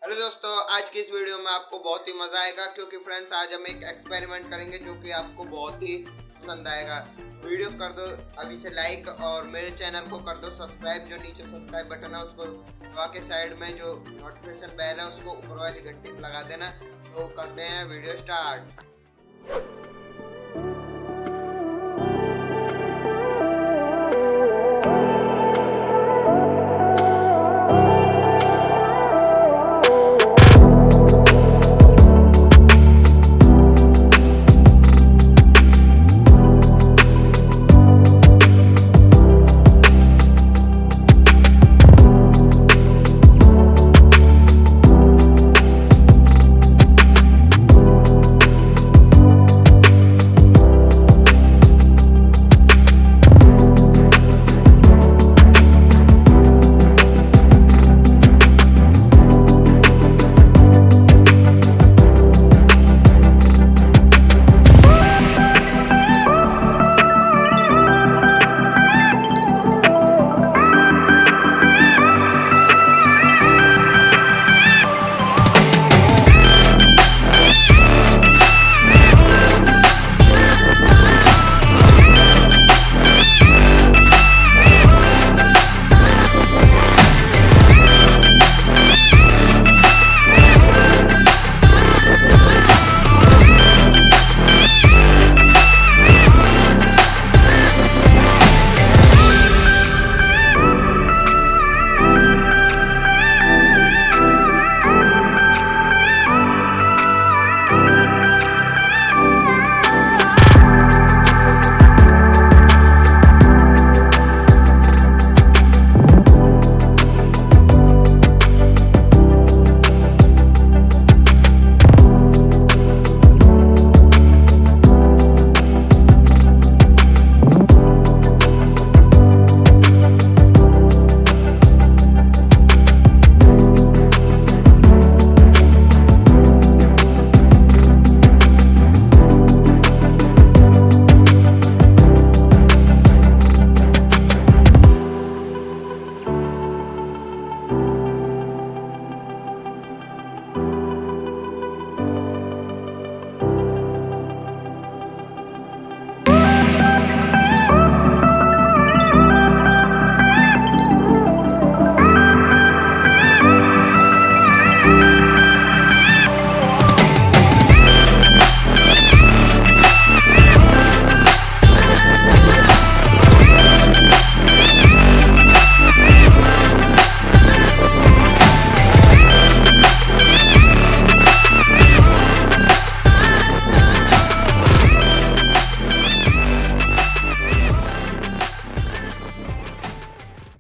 Hello दोस्तों, आज की इस वीडियो में आपको बहुत ही मजा आएगा क्योंकि फ्रेंड्स आज हम एक एक्सपेरिमेंट करेंगे जो कि आपको बहुत ही पसंद आएगा। वीडियो कर दो अभी से लाइक और मेरे चैनल को कर दो सब्सक्राइब। जो नीचे सब्सक्राइब बटन है उसको दबा के साइड में जो नोटिफिकेशन बेल है उसको ऊपर वाली घंटी पे लगा देना। तो करते हैं वीडियो स्टार्ट।